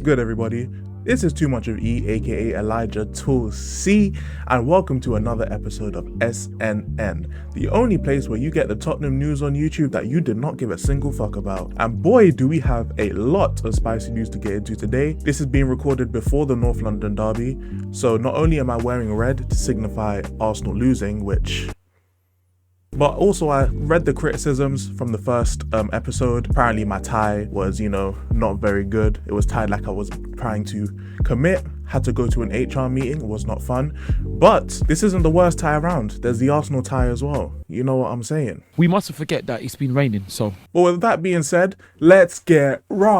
good, everybody? This is Too Much of E, aka elijahtulsie, and welcome to another episode of SNN, the only place where you get the Tottenham news on YouTube that you did not give a single fuck about. And boy, do we have a lot of spicy news to get into today. This is being recorded before the North London derby, so not only am I wearing red to signify Arsenal losing, but also I read the criticisms from the first episode. Apparently my tie was, not very good. It was tied like I was trying to commit, had to go to an HR meeting, it was not fun. But this isn't the worst tie around. There's the Arsenal tie as well. You know what I'm saying? We mustn't forget that it's been raining, so. But with that being said, let's get right.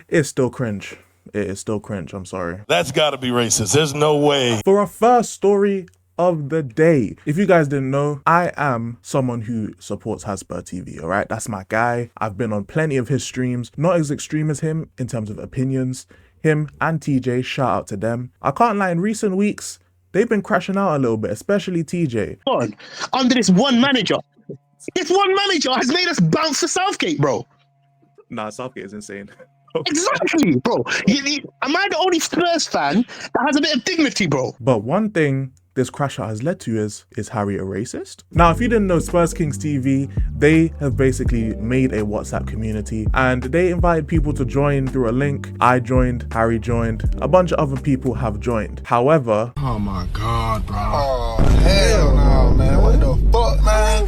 It's still cringe. It is still cringe, I'm sorry. That's gotta be racist. There's no way. For our first story of the day, if you guys didn't know, I am someone who supports HazSpurTV, all right? That's my guy. I've been on plenty of his streams, not as extreme as him in terms of opinions. Him and TJ, shout out to them. I can't lie, in recent weeks, they've been crashing out a little bit, especially TJ. Under this one manager. This one manager has made us bounce to Southgate, bro. Nah, Southgate is insane. Exactly, bro. Am I the only Spurs fan that has a bit of dignity, bro? But one thing this crash out has led to is Harry a racist? Now, if you didn't know, Spurs Kings TV, they have basically made a WhatsApp community and they invited people to join through a link. I joined, Harry joined, a bunch of other people have joined. However, oh my God, bro. Oh, hell no, man. What the fuck, man?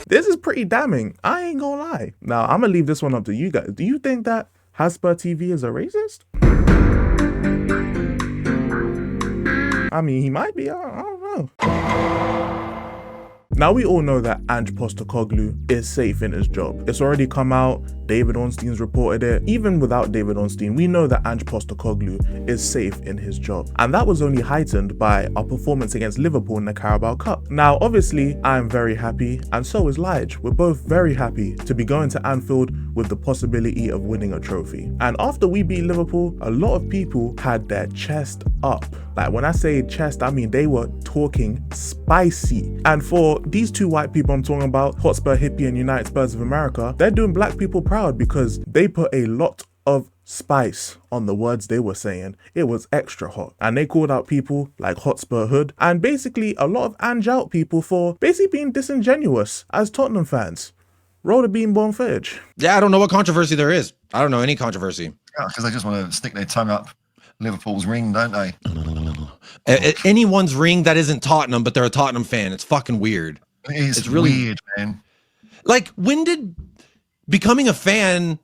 This is pretty damning. I ain't gonna lie. Now, I'm gonna leave this one up to you guys. Do you think that HazSpurTV is a racist? I mean, he might be, I don't know. Now, we all know that Ange is safe in his job. It's already come out, David Ornstein's reported it. Even without David Ornstein, we know that Ange is safe in his job. And that was only heightened by our performance against Liverpool in the Carabao Cup. Now, obviously, I am very happy, and so is Lige. We're both very happy to be going to Anfield with the possibility of winning a trophy. And after we beat Liverpool, a lot of people had their chest up. Like, when I say chest, I mean they were talking spicy. And for these two white people I'm talking about, Hotspur Hippie and United Spurs of America, they're doing black people proud because they put a lot of spice on the words they were saying. It was extra hot. And they called out people like Hotspur Hood and basically a lot of Ange out people for basically being disingenuous as Tottenham fans. Roll the beanborn footage. Yeah, I don't know what controversy there is. I don't know any controversy. Yeah, because they just want to stick their tongue up Liverpool's ring, don't they? Anyone's ring that isn't Tottenham, but they're a Tottenham fan. It's fucking weird. It's really weird, man. Like, when did becoming a fan,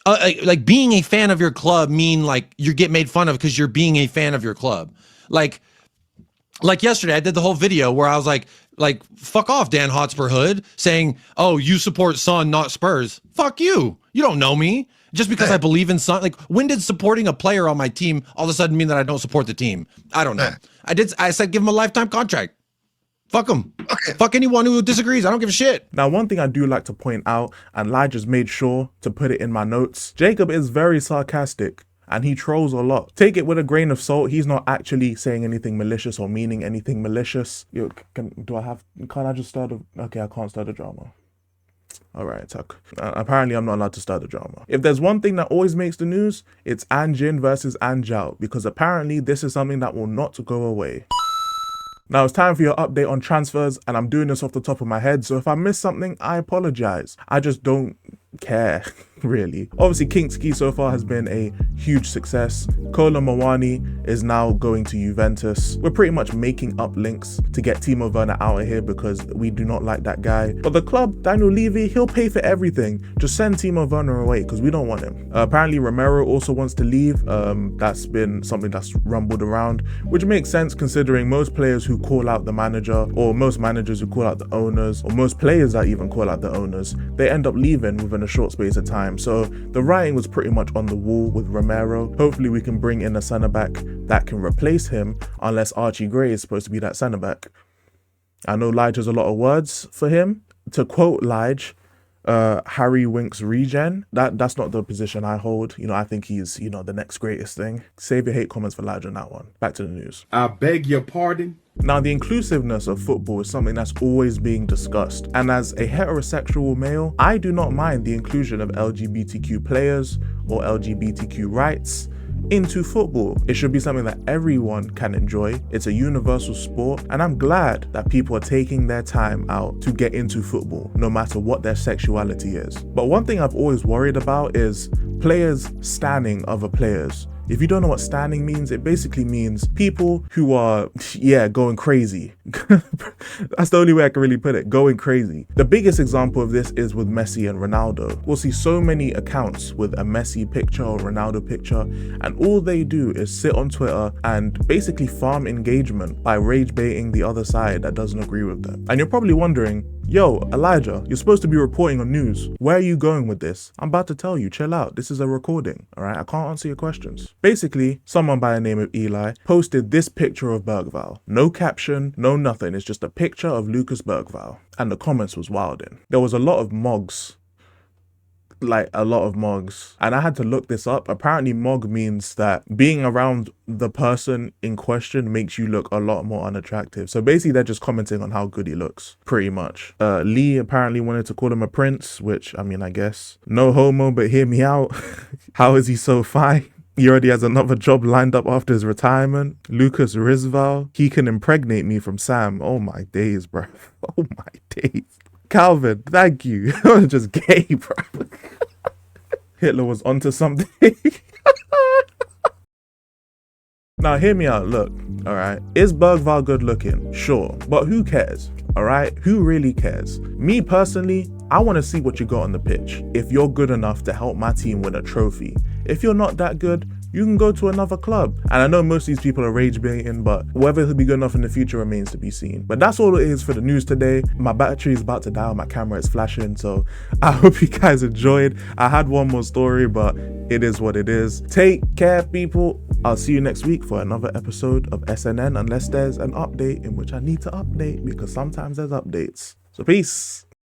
like being a fan of your club mean like you get made fun of because you're being a fan of your club? Like yesterday, I did the whole video where I was like, fuck off, Dan Hotspur Hood, saying, oh, you support Son, not Spurs. Fuck you. You don't know me. Just because I believe in Son. Like, when did supporting a player on my team all of a sudden mean that I don't support the team? I don't know. I said give him a lifetime contract. Fuck him. Okay. Fuck anyone who disagrees. I don't give a shit. Now, one thing I do like to point out, and Lige just made sure to put it in my notes, Jacob is very sarcastic. And he trolls a lot. Take it with a grain of salt. He's not actually saying anything malicious or meaning anything malicious. Can't I just start okay, I can't start a drama. All right, Tuck. Apparently, I'm not allowed to start the drama. If there's one thing that always makes the news, it's Ange in versus Ange out, because apparently this is something that will not go away. Now it's time for your update on transfers, and I'm doing this off the top of my head, so if I miss something, I apologize. I just don't care, really. Obviously, Kingski so far has been a huge success. Kolo Muani is now going to Juventus. We're pretty much making up links to get Timo Werner out of here because we do not like that guy. But the club, Daniel Levy, he'll pay for everything. Just send Timo Werner away because we don't want him. Apparently, Romero also wants to leave. That's been something that's rumbled around, which makes sense considering most players who call out the manager, or most managers who call out the owners, or most players that even call out the owners, they end up leaving within a short space of time. So the writing was pretty much on the wall with Romero. Hopefully we can bring in a centre back that can replace him, unless Archie Gray is supposed to be that centre back. I know Lige has a lot of words for him. To quote Lige, Harry Winks regen. That's not the position I hold. You know, I think he's, you know, the next greatest thing. Save your hate comments for Lige on that one. Back to the news. I beg your pardon? Now, the inclusiveness of football is something that's always being discussed. And as a heterosexual male, I do not mind the inclusion of LGBTQ players or LGBTQ rights into football. It should be something that everyone can enjoy. It's a universal sport, and I'm glad that people are taking their time out to get into football, no matter what their sexuality is. But one thing I've always worried about is players standing other players. If you don't know what standing means, it basically means people who are, going crazy. That's the only way I can really put it, going crazy. The biggest example of this is with Messi and Ronaldo. We'll see so many accounts with a Messi picture or Ronaldo picture, and all they do is sit on Twitter and basically farm engagement by rage baiting the other side that doesn't agree with them. And you're probably wondering, yo, Elijah, you're supposed to be reporting on news. Where are you going with this? I'm about to tell you, chill out. This is a recording, all right? I can't answer your questions. Basically, someone by the name of Eli posted this picture of Bergvall. No caption, no nothing. It's just a picture of Lucas Bergvall. And the comments was wilding. There was a lot of mogs. Like a lot of mogs, and I had to look this up. Apparently mog means that being around the person in question makes you look a lot more unattractive. So basically they're just commenting on how good he looks, pretty much. Lee apparently wanted to call him a prince, which I mean, I guess no homo, but hear me out. How is he so fine? He already has another job lined up after his retirement. Lucas Rizval, he can impregnate me from Sam. Oh my days, bro. Oh my days. Calvin, thank you. You're just gay, bro. Hitler was onto something. Now, hear me out. Look, all right. Is Bergvall good looking? Sure. But who cares? All right. Who really cares? Me personally, I want to see what you got on the pitch. If you're good enough to help my team win a trophy. If you're not that good, you can go to another club. And I know most of these people are rage baiting, but whether he'll be good enough in the future remains to be seen. But that's all it is for the news today. My battery is about to die, my camera is flashing, so I hope you guys enjoyed. I had one more story, but it is what it is. Take care, people. I'll see you next week for another episode of SNN, unless there's an update in which I need to update, because sometimes there's updates. So peace.